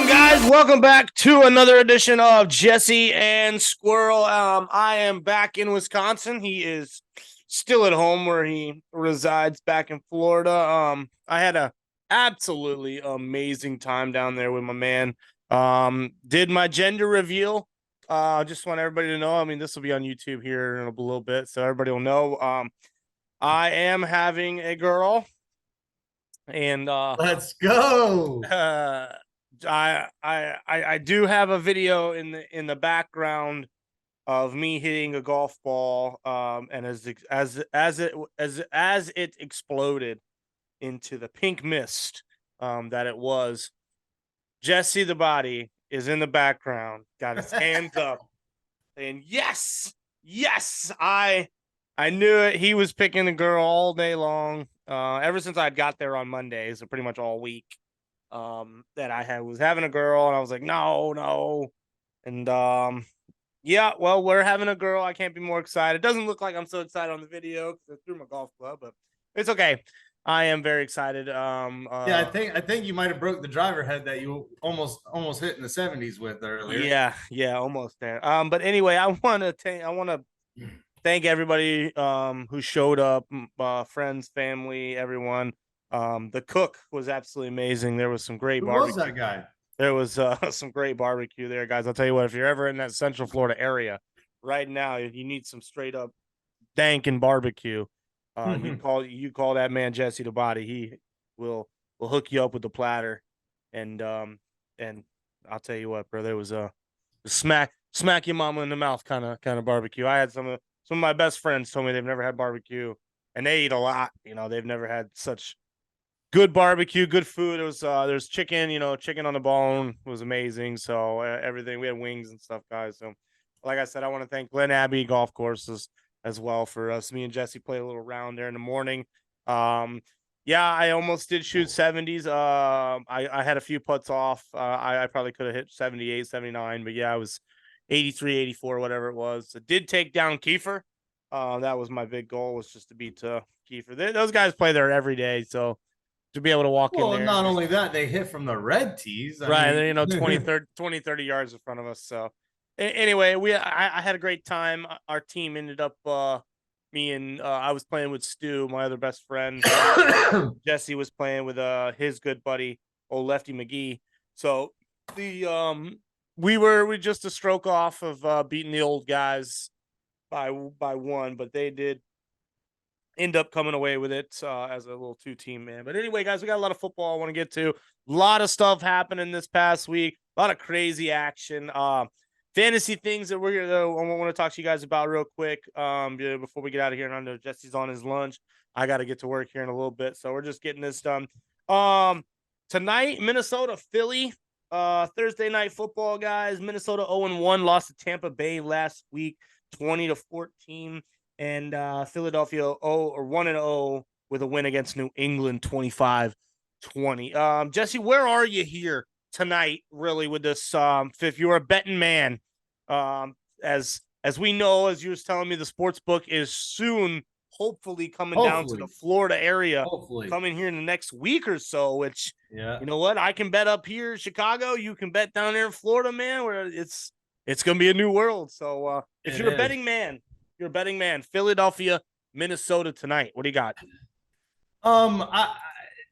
guys? Welcome back to another edition of Jesse and Squirrel. I am back in Wisconsin. He is still at home where he resides back in Florida. I had a absolutely amazing time down there with my man. Did my gender reveal. Just want everybody to know. I mean, this will be on YouTube here in a little bit, so everybody will know. I am having a girl, and Let's go. I do have a video in the background of me hitting a golf ball, and as it exploded into the pink mist, that it was. Jesse the body is in the background, got his hands up, and yes, I knew it. He was picking the girl all day long, ever since I got there on Monday, so pretty much all week. That I was having a girl, and I was like, no, and yeah, well, we're having a girl. I can't be more excited. It doesn't look like I'm so excited on the video because I threw my golf club, but it's okay. I am very excited. Yeah, I think you might have broke the driver head that you almost hit in the 70s with earlier. Yeah, almost there. But anyway, I want to thank everybody who showed up, friends, family, everyone. The cook was absolutely amazing. There was some great Who barbecue. was that guy? There was some great barbecue there, guys. I'll tell you what, if you're ever in that Central Florida area right now, if you need some straight up dankin' barbecue, you call that man Jesse the Body. He will hook you up with the platter, and I'll tell you what, bro, there was a smack your mama in the mouth kind of barbecue. I had some of my best friends told me they've never had barbecue, and they eat a lot. You know, they've never had such good barbecue, good food. It was there's chicken, chicken on the bone was amazing. So everything, we had wings and stuff, guys. So like I said, I want to thank Glen Abbey Golf Courses as well for us. Me and Jesse played a little round there in the morning. Yeah, I almost did shoot 70s. I had a few putts off. I probably could have hit 78, 79, but yeah, I was 83, 84, whatever it was. I did take down Kiefer. That was my big goal, was just to beat Kiefer. Those guys play there every day, so to be able to walk in Well, there. not only that, they hit from the red tees. Right, mean, 20, 30 yards in front of us. So anyway, I had a great time. Our team ended up me and I was playing with Stu, my other best friend. Jesse was playing with his good buddy, old Lefty McGee. So we just a stroke off of beating the old guys by one, but they did end up coming away with it as a little two-team, man. But anyway, guys, we got a lot of football I want to get to. A lot of stuff happening this past week. A lot of crazy action. Fantasy things that I want to talk to you guys about real quick before we get out of here. And I know Jesse's on his lunch. I got to get to work here in a little bit, so we're just getting this done. Tonight, Minnesota, Philly, Thursday night football, guys. Minnesota 0-1, lost to Tampa Bay last week, 20-14. And Philadelphia 1-0 with a win against New England, 25-20. Jesse, where are you here tonight, really, with this? If you're a betting man, as we know, as you was telling me, the sports book is soon, hopefully, coming down to the Florida area, coming here in the next week or so. Which, you know what, I can bet up here in Chicago, you can bet down there in Florida, man. Where it's gonna be a new world. So if you're a betting man. You're a betting man. Philadelphia, Minnesota tonight. What do you got?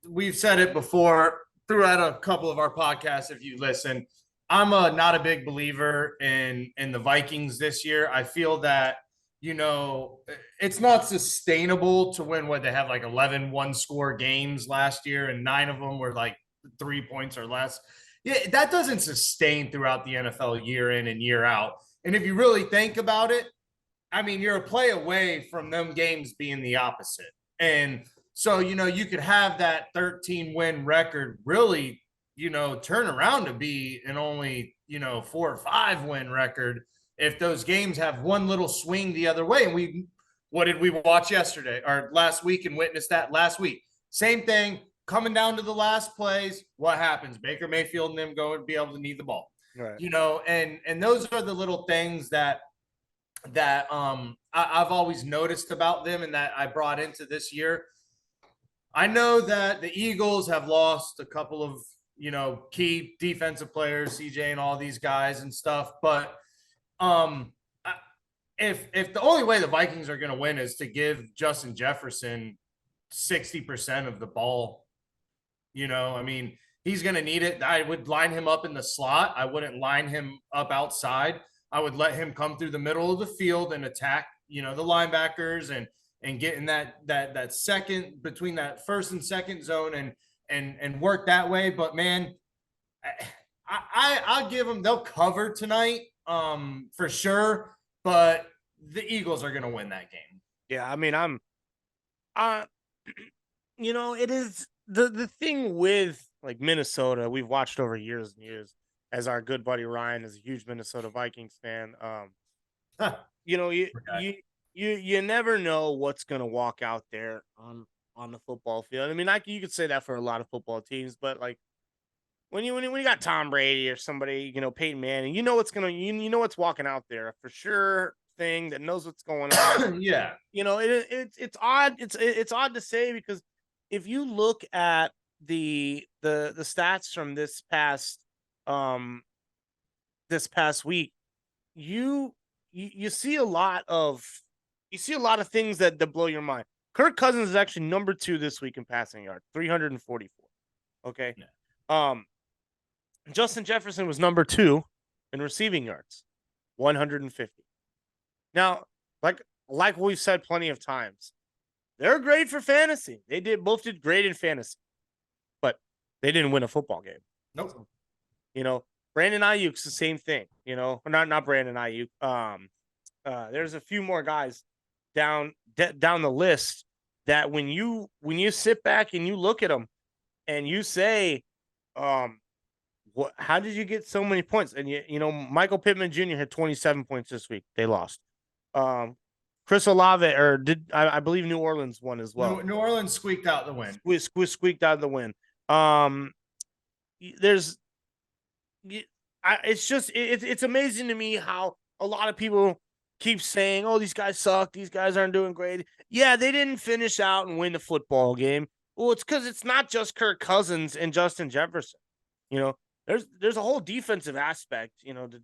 We've said it before throughout a couple of our podcasts. If you listen, I'm not a big believer in the Vikings this year. I feel that it's not sustainable to win what they have like 11 one-score games last year, and 9 of them were like 3 points or less. Yeah, that doesn't sustain throughout the NFL year in and year out. And if you really think about it, I mean, you're a play away from them games being the opposite. And so, you could have that 13-win record really, turn around to be an only, 4 or 5-win record if those games have one little swing the other way. And what did we watch yesterday or last week and witness that last week? Same thing, coming down to the last plays. What happens? Baker Mayfield and them go and be able to need the ball. Right. And those are the little things that I've always noticed about them and that I brought into this year. I know that the Eagles have lost a couple of key defensive players, CJ and all these guys and stuff. But if the only way the Vikings are going to win is to give Justin Jefferson 60% of the ball, I mean, he's going to need it. I would line him up in the slot. I wouldn't line him up outside. I would let him come through the middle of the field and attack, the linebackers and get in that second between that first and second zone and work that way. But man, I'll give them, they'll cover tonight for sure, but the Eagles are going to win that game. Yeah, I mean, it is the thing with like Minnesota, we've watched over years and years, as our good buddy Ryan is a huge Minnesota Vikings fan. You never know what's going to walk out there on the football field. I mean, you could say that for a lot of football teams, but like when you got Tom Brady or somebody, Peyton Manning, what's walking out there for sure thing that knows what's going on. Yeah. It's odd. It's odd to say, because if you look at the stats from this past week, you see a lot of things that blow your mind. Kirk Cousins is actually number 2 this week in passing yards, 344. Okay. Yeah. Justin Jefferson was number 2 in receiving yards, 150. Now, like we've said plenty of times, they're great for fantasy. They both did great in fantasy, but they didn't win a football game. Nope. Brandon Ayuk's the same thing. Not Brandon Ayuk. There's a few more guys down the list that when you sit back and you look at them and you say, how did you get so many points? And Michael Pittman Jr. had 27 points this week. They lost. Chris Olave, I believe New Orleans won as well. New Orleans squeaked out the win. Squeaked out the win. It's amazing to me how a lot of people keep saying, "Oh, these guys suck. These guys aren't doing great." Yeah, they didn't finish out and win the football game. Well, it's because it's not just Kirk Cousins and Justin Jefferson. There's a whole defensive aspect, to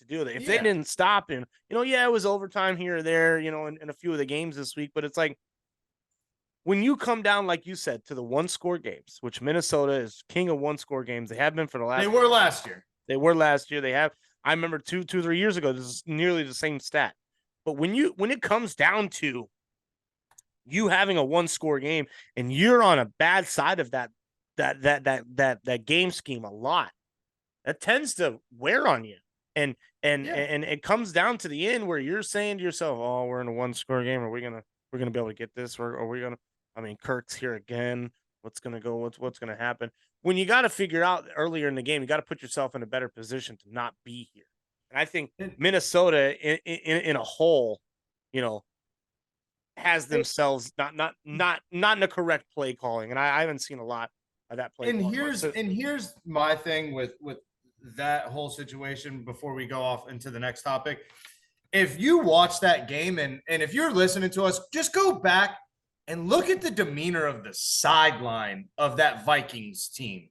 do with it. If they didn't stop him, it was overtime here or there, in a few of the games this week. But it's like, when you come down, like you said, to the 1-score games, which Minnesota is king of 1-score games. They have been for the last. They were last year. They have. I remember 2-3 years ago. This is nearly the same stat. But when it comes down to you having a 1-score game and you're on a bad side of that game scheme a lot, that tends to wear on you. And it comes down to the end where you're saying to yourself, "Oh, we're in a 1-score game. Are we gonna be able to get this? Or are we gonna? I mean, Kirk's here again. What's gonna go? What's gonna happen?" When you got to figure out earlier in the game, you got to put yourself in a better position to not be here. And I think Minnesota, in a whole, has themselves not in the correct play calling, and I haven't seen a lot of that play. And here's my thing with that whole situation before we go off into the next topic. If you watch that game and if you're listening to us, just go back and look at the demeanor of the sideline of that Vikings team.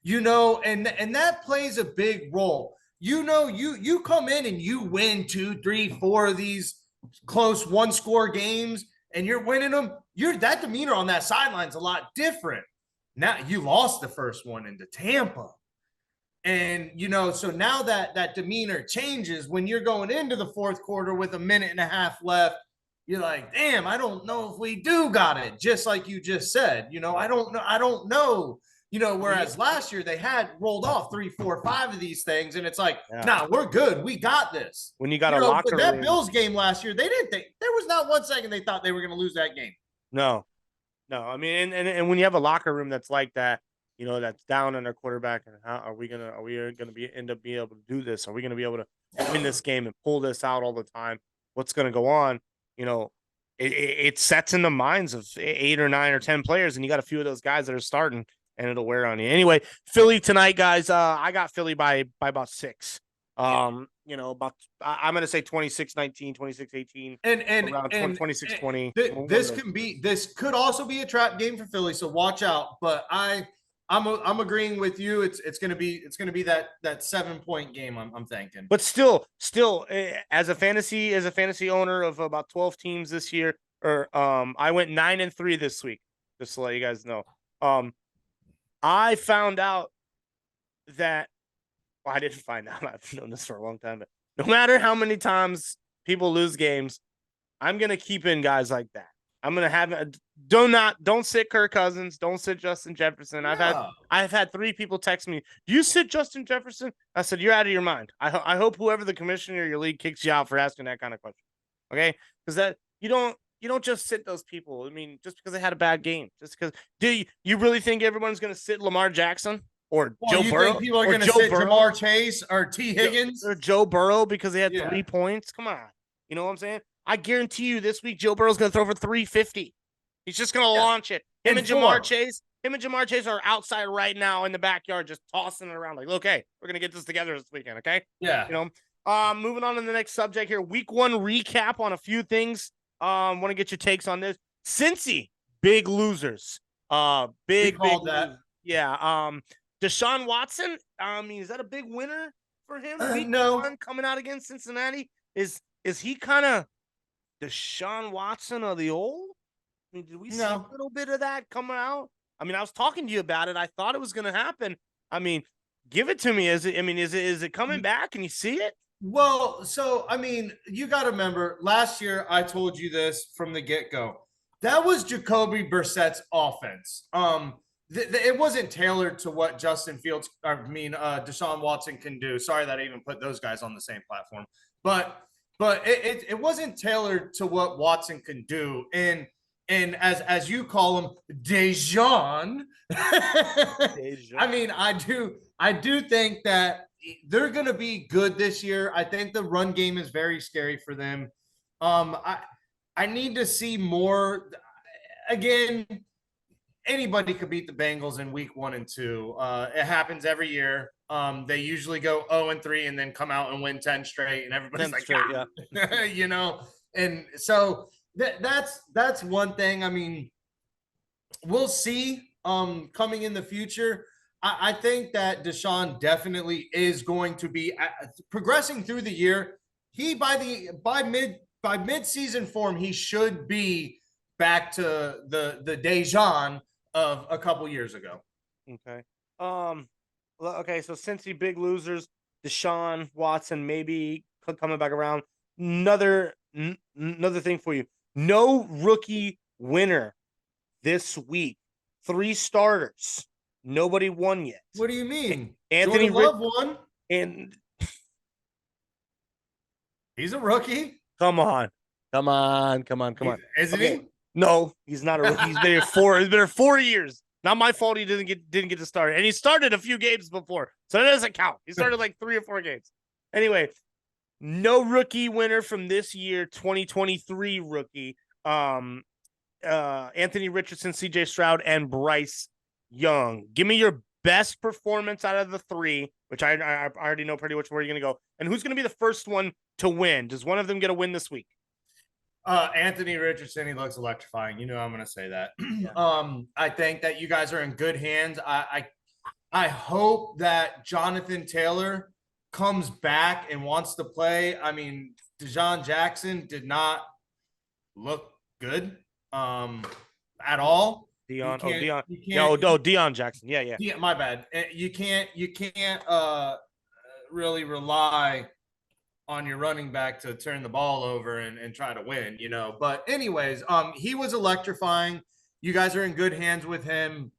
And that plays a big role. You come in and you win 2, 3, 4 of these close 1-score games and you're winning them. That demeanor on that sideline is a lot different. Now you lost the first one into Tampa. And, so now that demeanor changes when you're going into the fourth quarter with a minute and a half left. You're like, damn, I don't know if we do got it. Just like you just said, I don't know. Whereas last year they had rolled off 3, 4, 5 of these things. And it's like, nah, we're good. We got this. When you got a locker room. That Bills game last year, they didn't think there was not 1 second they thought they were going to lose that game. No. I mean, and when you have a locker room that's like that, that's down on their quarterback, and how are we gonna end up being able to do this? Are we gonna be able to win this game and pull this out all the time? What's gonna go on? It sets in the minds of 8 or 9 or 10 players, and you got a few of those guys that are starting, and it'll wear on you. Anyway, Philly tonight, guys. I got Philly by about 6. I'm gonna say 26-19, 26-18, and around 26-20. This could also be a trap game for Philly, so watch out. But I I'm agreeing with you. It's gonna be that 7-point game. I'm thinking. But still, as a fantasy owner of about 12 teams this year, or I went 9-3 this week, just to let you guys know. I found out that I didn't find out. I've known this for a long time, but no matter how many times people lose games, I'm gonna keep in guys like that. I'm gonna have don't sit Kirk Cousins, don't sit Justin Jefferson. No. I've had 3 people text me, "Do you sit Justin Jefferson?" I said, "You're out of your mind." I hope whoever the commissioner of your league kicks you out for asking that kind of question. Okay, because that you don't just sit those people. I mean, just because they had a bad game, just because. Do you really think everyone's gonna sit Lamar Jackson or Well, Joe Burrow? Think people are or going to Joe sit Burrow? Jamar Chase or T. Higgins or Joe Burrow because they had Yeah. 3 points? Come on, you know what I'm saying? I guarantee you this week Joe Burrow's going to throw for 350. He's just going to launch it. Him and Jamar Chase are outside right now in the backyard just tossing it around like, okay, we're going to get this together this weekend, okay? Yeah. You know, moving on to the next subject here. Week 1 recap on a few things. Want to get your takes on this. Cincy, big losers. Big called big that. losers. Yeah. Deshaun Watson, I mean, is that a big winner for him? Week No. 1 coming out against Cincinnati. Is he kind of Deshaun Watson of the old? I mean, did we see a little bit of that coming out? I mean, I was talking to you about it. I thought it was going to happen. I mean, give it to me. Is it coming back? Can you see it? Well, so I mean, you got to remember last year I told you this from the get-go. That was Jacoby Brissett's offense. It wasn't tailored to what Justin Fields, Deshaun Watson can do. Sorry that I even put those guys on the same platform, but it wasn't tailored to what Watson can do. And as you call him, Dejan. I mean, I do think that they're going to be good this year. I think the run game is very scary for them. I need to see more. Again, anybody could beat the Bengals in week 1 and 2. It happens every year. They usually go 0-3 and then come out and win 10 straight, and everybody's like, yeah. You know. And so that's one thing. I mean, we'll see. Coming in the future, I think that Deshaun definitely is going to be progressing through the year. He by mid-season form, he should be back to the Dejan of a couple years ago. Okay. Okay. So since the big losers, Deshaun Watson maybe coming back around. Another thing for you. No rookie winner this week. 3 starters. Nobody won yet. What do you mean? Anthony Love won, and he's a rookie. Come on. Isn't he? No, he's not a rookie. He's been here 4 years. Not my fault he didn't get to start. And he started a few games before. So that doesn't count. He started like 3 or 4 games. Anyway, no rookie winner from this year, 2023 rookie. Anthony Richardson, CJ Stroud, and Bryce Young. Give me your best performance out of the 3, which I already know pretty much where you're going to go. And who's going to be the first one to win? Does one of them get a win this week? Anthony Richardson, he looks electrifying. You know I'm going to say that. Yeah. I think that you guys are in good hands. I hope that Jonathan Taylor comes back and wants to play. I mean, Deshaun Jackson did not look good at all. Deion Jackson. Yeah. My bad. You can't really rely on your running back to turn the ball over and try to win, you know. But anyways, he was electrifying. You guys are in good hands with him.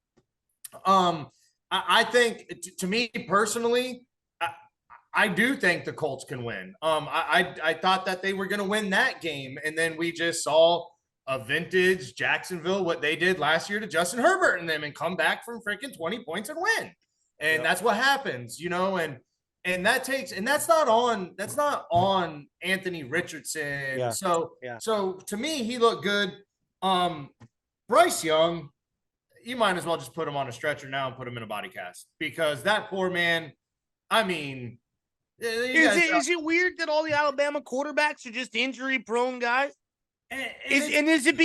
I think to me personally, I do think the Colts can win. I thought that they were going to win that game, and then we just saw a vintage Jacksonville, what they did last year to Justin Herbert and them, and come back from freaking 20 points and win. And that's what happens, you know, and that's not on Anthony Richardson. Yeah. So to me, he looked good. Bryce Young, you might as well just put him on a stretcher now and put him in a body cast, because that poor man, I mean, is it weird that all the Alabama quarterbacks are just injury prone guys? Is it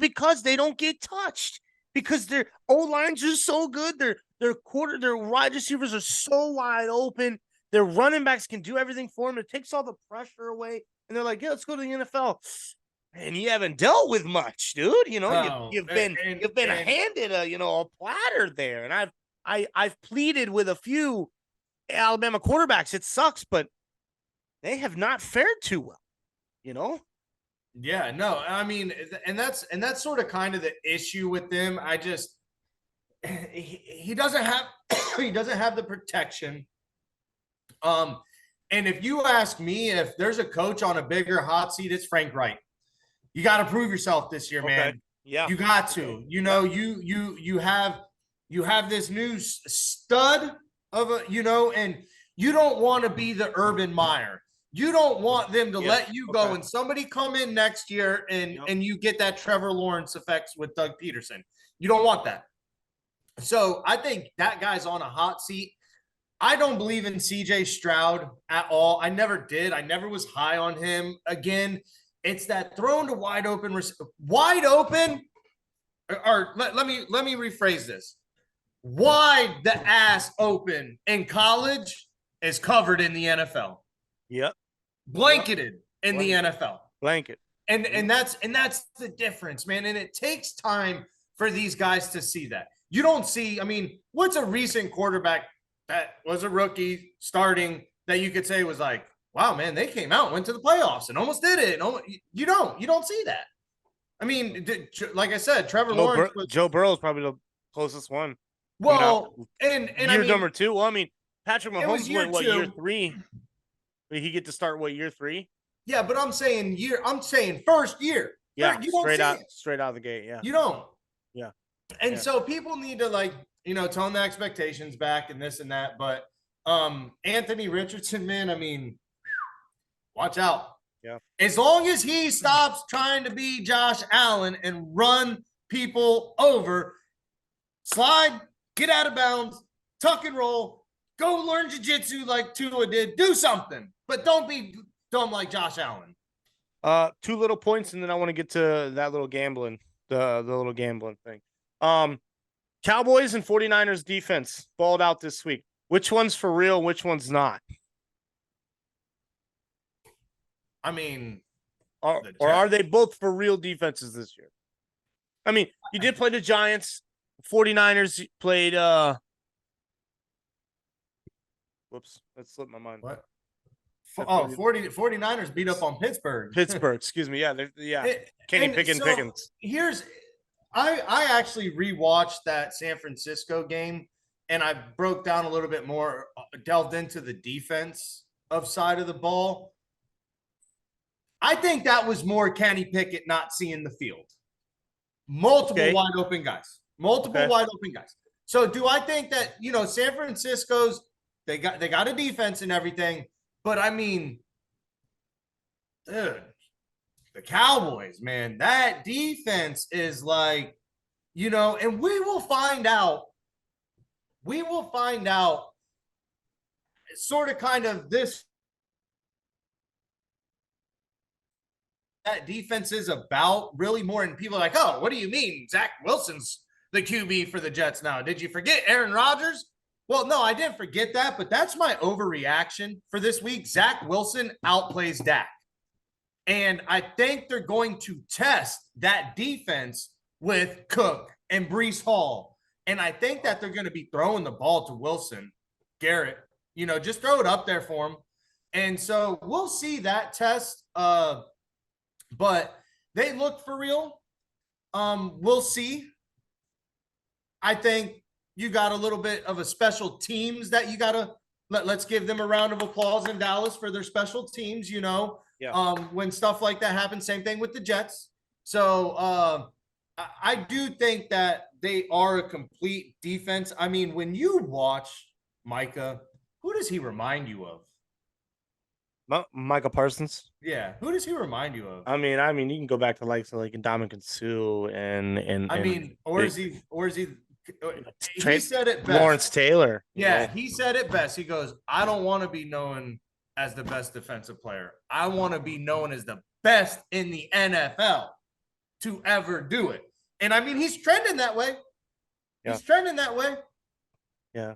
because they don't get touched? because their O-lines are so good. Their wide receivers are so wide open. Their running backs can do everything for them. It takes all the pressure away. And they're like, yeah, let's go to the NFL. And you haven't dealt with much, dude. You've been handed a platter there. And I've pleaded with a few Alabama quarterbacks. It sucks, but they have not fared too well. Yeah, no, I mean, and that's sort of kind of the issue with them. He doesn't have he doesn't have the protection. And if you ask me, if there's a coach on a bigger hot seat, it's Frank Wright. You got to prove yourself this year, man. Yeah, you got to. You have this new stud of and you don't want to be the Urban Meyer. You don't want them to let you go and somebody come in next year and you get that Trevor Lawrence effect with Doug Peterson. You don't want that. So I think that guy's on a hot seat. I don't believe in CJ Stroud at all. I never did. I never was high on him. Again, it's that thrown to wide open. Or let me rephrase this. Wide the ass open in college is covered in the NFL. Yep. Blanketed in the NFL. Blanket. And that's the difference, man. And it takes time for these guys to see that. You don't see, I mean, what's a recent quarterback that was a rookie starting that you could say was like, wow, man, they came out, went to the playoffs and almost did it. You don't see that. I mean, like I said, Trevor Lawrence. Joe Burrow is probably the closest one. Well, and year I mean, number 2. Well, I mean, Patrick Mahomes went year 3? Did he get to start year 3? Yeah, but I'm saying first year. Yeah, straight out of the gate. Yeah, you don't. Yeah, and so people need to tone the expectations back and this and that. But Anthony Richardson, man, I mean, watch out. Yeah. As long as he stops trying to be Josh Allen and run people over, slide, get out of bounds, tuck and roll, go learn jiu-jitsu like Tua did, do something, but don't be dumb like Josh Allen. 2 little points, and then I want to get to that little gambling, the little gambling thing. Cowboys and 49ers defense balled out this week. Which one's for real? Which one's not? I mean, or are they both for real defenses this year? I mean, you did play the Giants. 49ers played whoops, that slipped my mind. What? 49ers beat up on Pittsburgh. Excuse me. Yeah. Kenny Pickens. I actually rewatched that San Francisco game and I broke down a little bit more, delved into the defense of side of the ball. I think that was more Kenny Pickett not seeing the field. Multiple wide open guys. So do I think that, San Francisco's, they got a defense and everything, but I mean, dude, the Cowboys, man, that defense is like, and we will find out sort of kind of this, that defense is about really more, and people are like, oh, what do you mean? Zach Wilson's the QB for the Jets now. Did you forget Aaron Rodgers? Well, no, I didn't forget that, but that's my overreaction for this week. Zach Wilson outplays Dak. And I think they're going to test that defense with Cook and Breece Hall. And I think that they're going to be throwing the ball to Wilson, Garrett, just throw it up there for him. And so we'll see that test. But they look for real. We'll see. I think you got a little bit of a special teams that you got to let's give them a round of applause in Dallas for their special teams, when stuff like that happens. Same thing with the Jets. So I do think that they are a complete defense. I mean, when you watch Micah, who does he remind you of? Micah Parsons. Yeah, who does he remind you of? I mean, you can go back to like Ndamukong Suh and is he? He said it best. Lawrence Taylor. Yeah, he said it best. He goes, I don't want to be known as the best defensive player. I want to be known as the best in the NFL to ever do it. And I mean, he's trending that way. He's trending that way. Yeah.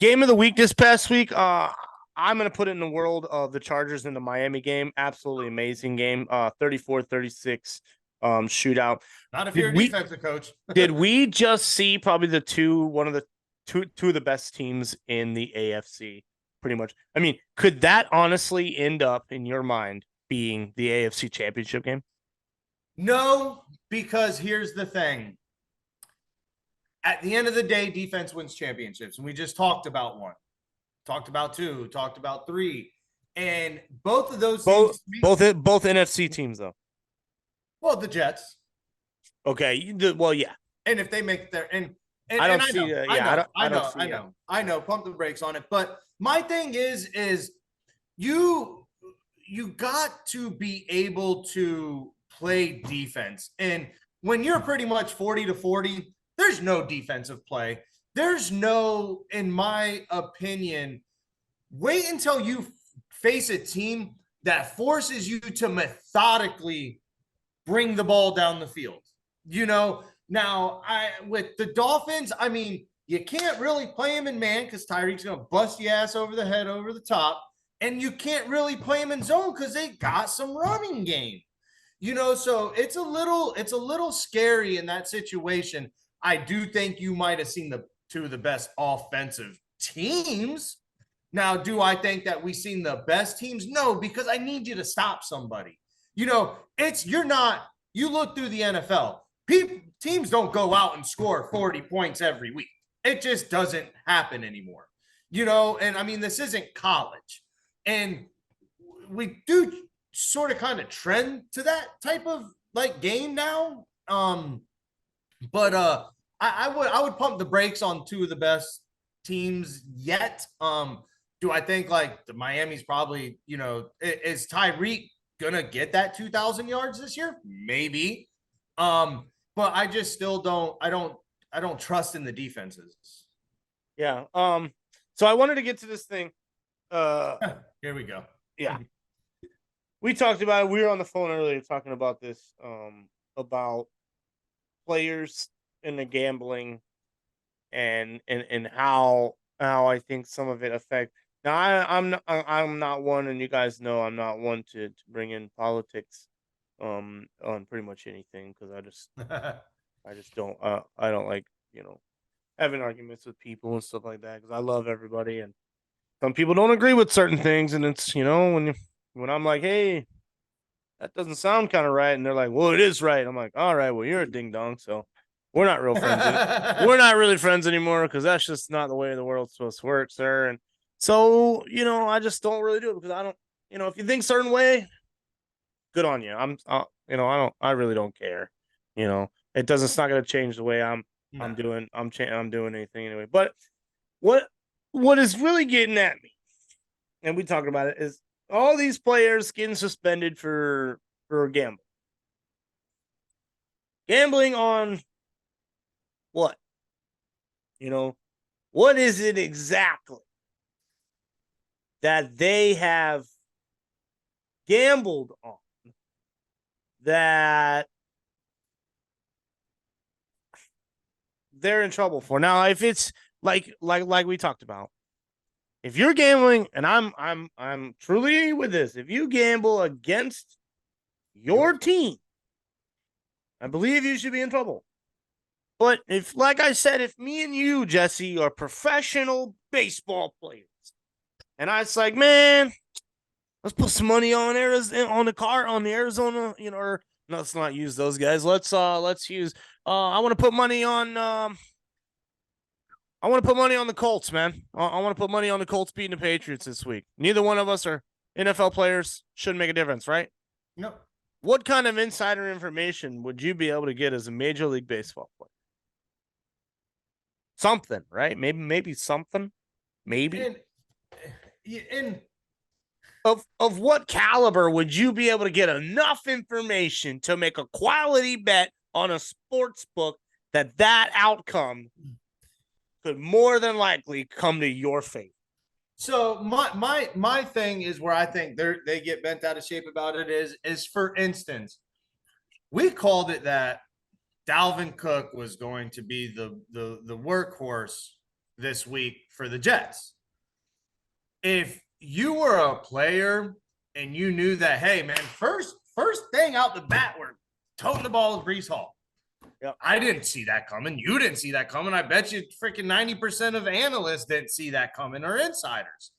Game of the week this past week. I'm gonna put it in the world of the Chargers and the Miami game. Absolutely amazing game. 34-36 shootout. Not if you're a defensive coach. Did we just see probably one of the two of the best teams in the AFC? Pretty much. I mean, could that honestly end up in your mind being the AFC Championship game? No, because here's the thing. At the end of the day, defense wins championships. And we just talked about one, talked about two, talked about three. And both of those both NFC teams though. Well, the Jets. Okay. Well, yeah. And if they make their and I don't see that. Yeah, I know. Pump the brakes on it. But my thing is you got to be able to play defense. And when you're pretty much 40-40, there's no defensive play. There's no, in my opinion, wait until you face a team that forces you to methodically bring the ball down the field. You know, now with the Dolphins, I mean, you can't really play him in man because Tyreek's going to bust your ass over the head, over the top. And you can't really play him in zone because they got some running game. You know, so it's a little scary in that situation. I do think you might have seen the two of the best offensive teams. Now, do I think that we've seen the best teams? No, because I need you to stop somebody. You know, you look through the NFL, teams don't go out and score 40 points every week. It just doesn't happen anymore. You know, and I mean, this isn't college. And we do sort of kind of trend to that type of like game now. But I would pump the brakes on two of the best teams yet. Do I think like the Miami's probably, you know, is Tyreek gonna get that 2,000 yards this year? Maybe. But I just still don't trust in the defenses. Yeah. So I wanted to get to this thing. Here we go. Yeah. We talked about it. We were on the phone earlier talking about this, about players and the gambling and how I think some of it affect. Now I'm not one, and you guys know I'm not one to bring in politics on pretty much anything because I just don't I don't like, you know, having arguments with people and stuff like that because I love everybody and some people don't agree with certain things, and it's, you know, when I'm like, hey, that doesn't sound kind of right, and they're like, well, it is right. I'm like, all right, well, you're a ding dong, so we're not real friends. We're not really friends anymore because that's just not the way the world's supposed to work, sir. And so, you know, I just don't really do it because I don't, you know, if you think a certain way, good on you. You know, I really don't care. You know, it's not going to change the way I'm doing anything anyway. But what is really getting at me, and we talked about it, is all these players getting suspended for gambling. Gambling on what? You know, what is it exactly that they have gambled on that they're in trouble for? Now, if it's like we talked about, if you're gambling, and I'm truly with this, if you gamble against your team, I believe you should be in trouble. But if, like I said, if me and you, Jesse, are professional baseball players, and I was like, man, let's put some money on the Arizona, you know, or no, let's not use those guys. Let's use I want to put money on the Colts, man. I want to put money on the Colts beating the Patriots this week. Neither one of us are NFL players. Shouldn't make a difference, right? No. What kind of insider information would you be able to get as a Major League Baseball player? Something, right? Maybe something. Maybe. And of what caliber would you be able to get enough information to make a quality bet on a sports book that outcome could more than likely come to your favor? So my thing is where I think they get bent out of shape about it is for instance, we called it that Dalvin Cook was going to be the workhorse this week for the Jets. If you were a player and you knew that, hey man, first thing out the bat, we're toting the ball with Breece Hall. Yep. I didn't see that coming. You didn't see that coming. I bet you freaking 90% of analysts didn't see that coming, or insiders.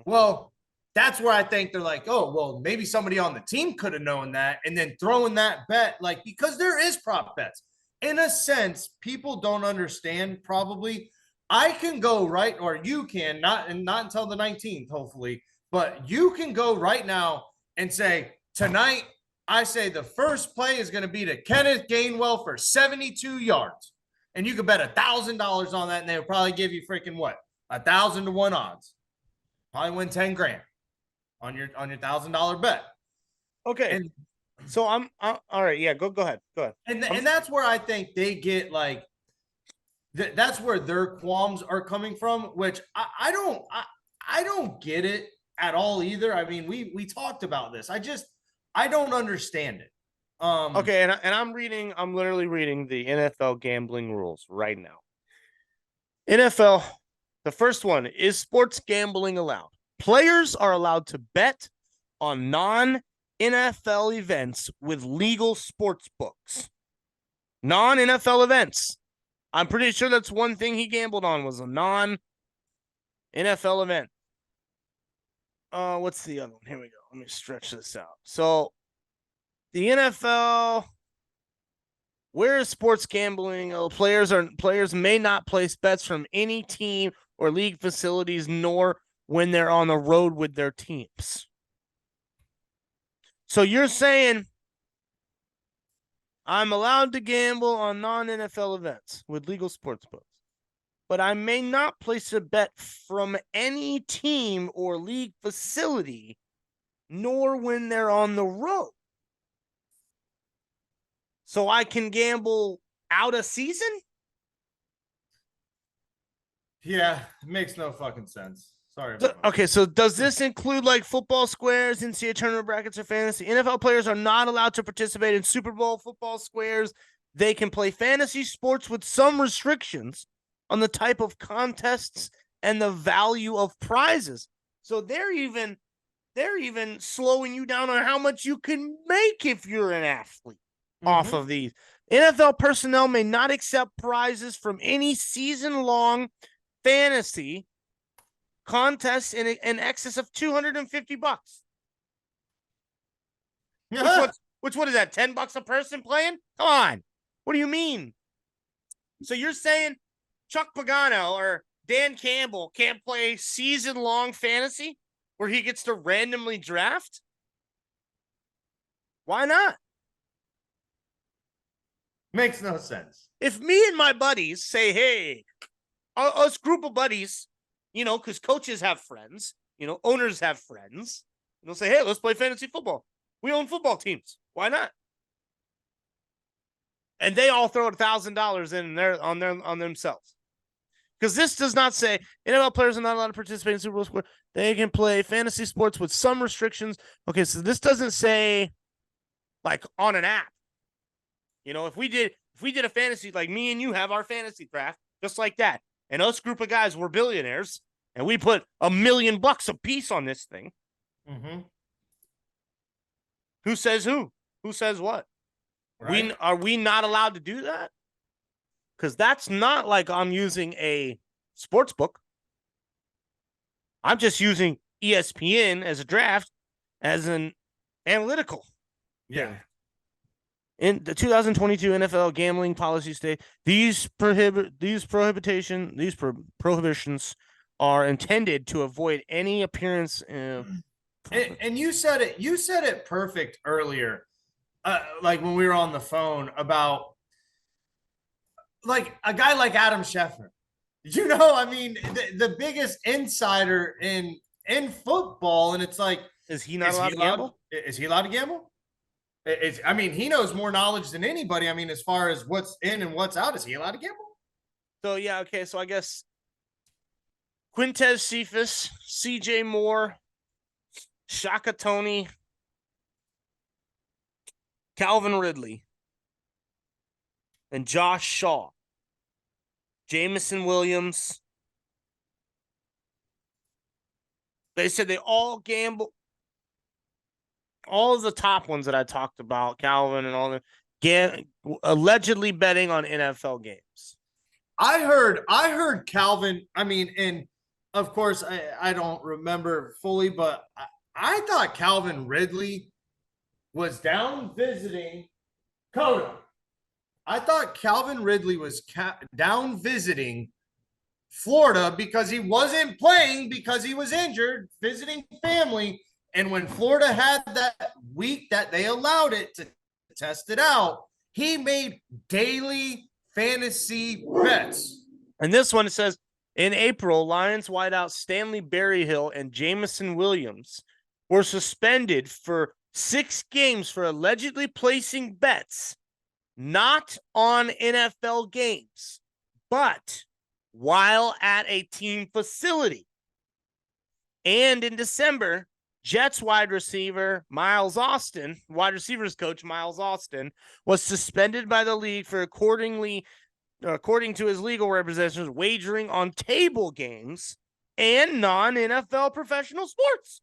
Well, that's where I think they're like, oh, well, maybe somebody on the team could have known that, and then throwing that bet, like, because there is prop bets. In a sense, people don't understand probably. I can go right, or you can, not until the 19th, hopefully, but you can go right now and say, tonight, I say the first play is going to be to Kenneth Gainwell for 72 yards. And you could bet $1,000 on that, and they would probably give you freaking what? 1,000 to 1 odds. Probably win 10 grand on your $1,000 bet. Okay. And so I'm all right. Yeah, go ahead. And that's where I think they get like that's where their qualms are coming from, which I don't get it at all either. I mean, we talked about this. I don't understand it. Okay, and I'm literally reading the NFL gambling rules right now. NFL, the first one is sports gambling allowed. Players are allowed to bet on non-NFL events with legal sports books. Non-NFL events. I'm pretty sure that's one thing he gambled on, was a non-NFL event. What's the other one? Here we go. Let me stretch this out. So the NFL, where is sports gambling? Players may not place bets from any team or league facilities, nor when they're on the road with their teams. So you're saying I'm allowed to gamble on non-NFL events with legal sports books, but I may not place a bet from any team or league facility, nor when they're on the road. So I can gamble out a season? Yeah, it makes no fucking sense. Sorry. Okay, so does this include like football squares, NCAA tournament brackets, or fantasy? NFL players are not allowed to participate in Super Bowl football squares. They can play fantasy sports with some restrictions on the type of contests and the value of prizes. So they're even slowing you down on how much you can make if you're an athlete off of these. NFL personnel may not accept prizes from any season-long fantasy contests in excess of $250. Which what is that? $10 a person playing? Come on. What do you mean? So you're saying Chuck Pagano or Dan Campbell can't play season-long fantasy where he gets to randomly draft? Why not? Makes no sense. If me and my buddies say, hey, us group of buddies, because coaches have friends, owners have friends, they'll say, hey, let's play fantasy football. We own football teams. Why not? And they all throw $1,000 in there on themselves. Because this does not say NFL players are not allowed to participate in Super Bowl square. They can play fantasy sports with some restrictions. Okay, so this doesn't say like on an app. If we did a fantasy, like me and you have our fantasy draft, just like that, and us group of guys were billionaires, and we put $1 million a piece on this thing. Mm-hmm. Who says who? Who says what? Right. Are we not allowed to do that? Because that's not like I'm using a sports book. I'm just using ESPN as a draft, as an analytical. Yeah. Thing. In the 2022 NFL gambling policy state, these prohibitions are intended to avoid any appearance. And you said it perfect earlier, like when we were on the phone about like a guy like Adam Schefter. I mean, the biggest insider in football, and it's like, is he not allowed to gamble? Is he allowed to gamble? I mean, he knows more knowledge than anybody. I mean, as far as what's in and what's out, is he allowed to gamble? So, yeah, okay. So I guess Quintez Cephas, CJ Moore, Shaka Tony, Calvin Ridley. and Josh Shaw. Jameson Williams. They said they all gamble. All of the top ones that I talked about, Calvin and all the allegedly betting on NFL games. I heard Calvin. I mean, and of course, I don't remember fully, but I thought Calvin Ridley was down visiting Coda. I thought Calvin Ridley was down visiting Florida because he wasn't playing because he was injured, visiting family. And when Florida had that week that they allowed it to test it out, he made daily fantasy bets. And this one, it says, in April, Lions wideout Stanley Berryhill and Jameson Williams were suspended for 6 games for allegedly placing bets not on NFL games, but while at a team facility. And in December, Jets wide receivers coach Miles Austin, was suspended by the league for according to his legal representatives, wagering on table games and non-NFL professional sports.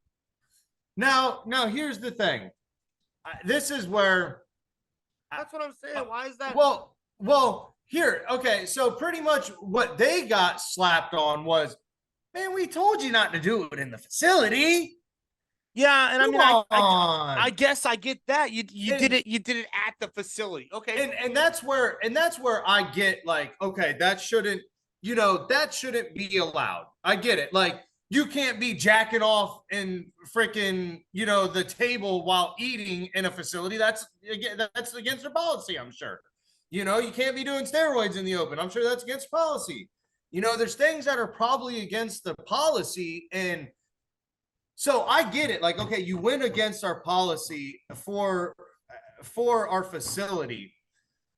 Now here's the thing. This is where that's what I'm saying. Why is that? Well, here, okay. So pretty much what they got slapped on was, man, we told you not to do it in the facility. Yeah, and I guess I get that. You did it at the facility. Okay. And that's where I get like, okay, that shouldn't be allowed. I get it. Like, you can't be jacking off in freaking, the table while eating in a facility. That's against their policy, I'm sure. You can't be doing steroids in the open. I'm sure that's against policy. There's things that are probably against the policy. And so I get it. Like, okay, you went against our policy for our facility.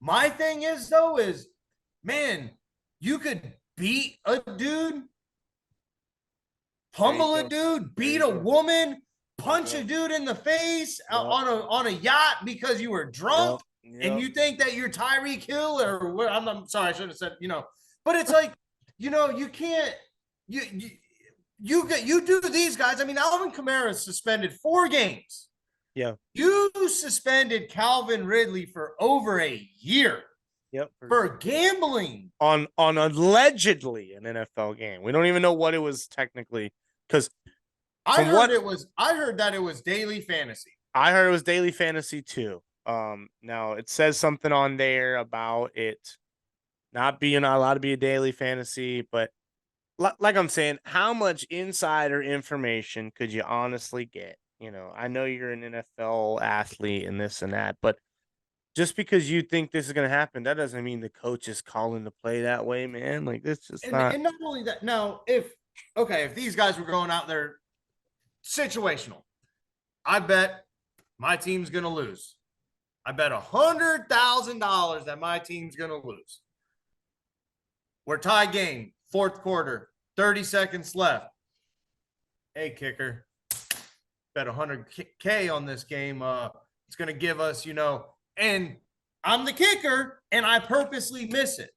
My thing is, though, man, you could beat a dude, pummel a dude, beat a woman, punch a dude in the face on a yacht because you were drunk, and you think that you're Tyreek Hill or what? I'm sorry, I should have said, but it's like, you can't, you do these guys. I mean, Alvin Kamara is suspended 4 games. Yeah. You suspended Calvin Ridley for over a year. Yep. For gambling on allegedly an NFL game. We don't even know what it was technically, because I heard that it was daily fantasy. I heard it was daily fantasy too. Now it says something on there about it not allowed to be a daily fantasy, but like I'm saying, how much insider information could you honestly get? I know you're an NFL athlete and this and that, but just because you think this is going to happen, that doesn't mean the coach is calling the play that way, man. Like, this is not. And not only that, now, if these guys were going out there situational, I bet my team's going to lose. I bet $100,000 that my team's going to lose. We're tie game, 4th quarter, 30 seconds left. Hey, kicker, bet $100K on this game. It's going to give us, and I'm the kicker, and I purposely miss it.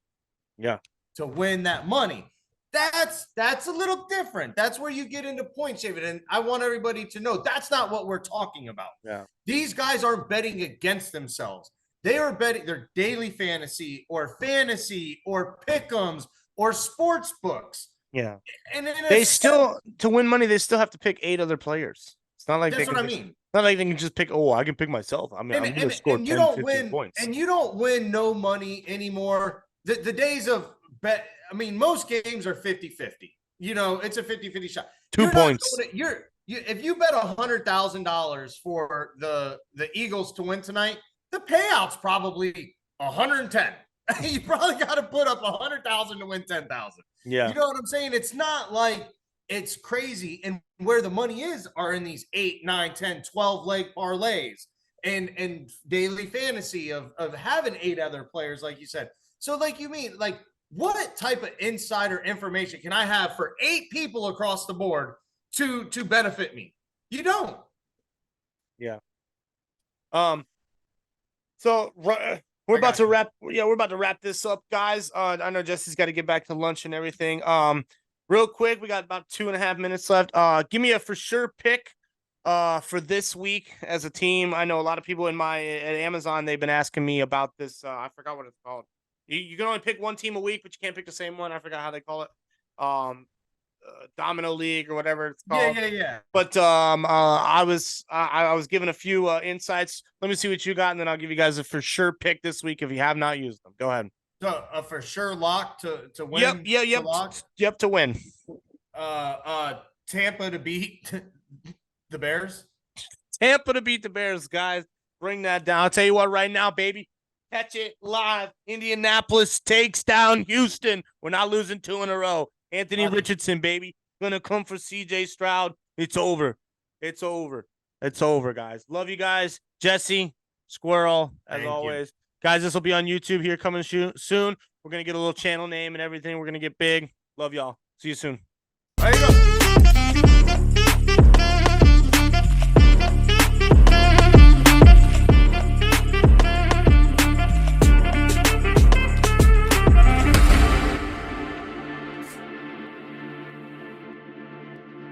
Yeah. To win that money. That's a little different. That's where you get into point shaving. And I want everybody to know that's not what we're talking about. Yeah. These guys aren't betting against themselves. They are betting their daily fantasy or pick'ems or sports books. Yeah. And they still, to win money, they still have to pick 8 other players. It's not like that's what I mean. Not like they can just pick, I can pick myself. I mean, I'm going to score 10, 15 points. And you don't win no money anymore. The days of bet, I mean, most games are 50-50. It's a 50-50 shot. 2 points. If you bet $100,000 for the Eagles to win tonight, the payout's probably 110. You probably got to put up 100,000 to win 10,000. Yeah. You know what I'm saying? It's not like it's crazy. And where the money is are in these 8, 9, 10, 12 leg parlays and daily fantasy of having 8 other players, like you said. So like, you mean, like, what type of insider information can I have for 8 people across the board to benefit me? You don't. Yeah. So We're I about got to you. wrap. Yeah, we're about to wrap this up, guys. I know Jesse's got to get back to lunch and everything. Real quick, we got about 2.5 minutes left. Give me a for sure pick for this week as a team. I know a lot of people at Amazon, they've been asking me about this. I forgot what it's called. You can only pick one team a week, but you can't pick the same one. I forgot how they call it. Domino League or whatever it's called. Yeah. But I was given a few insights. Let me see what you got, and then I'll give you guys a for sure pick this week if you have not used them. Go ahead. So a for sure lock to win. Yep. Lock. Yep, to win. Tampa to beat the Bears. Tampa to beat the Bears, guys. Bring that down. I'll tell you what, right now, baby. Catch it live. Indianapolis takes down Houston. We're not losing 2 in a row. Anthony Richardson, baby. Gonna come for CJ Stroud. It's over. It's over. It's over, guys. Love you guys. Jesse, Squirrel, as always. Guys, this will be on YouTube here coming soon. We're gonna get a little channel name and everything. We're gonna get big. Love y'all. See you soon. There you go.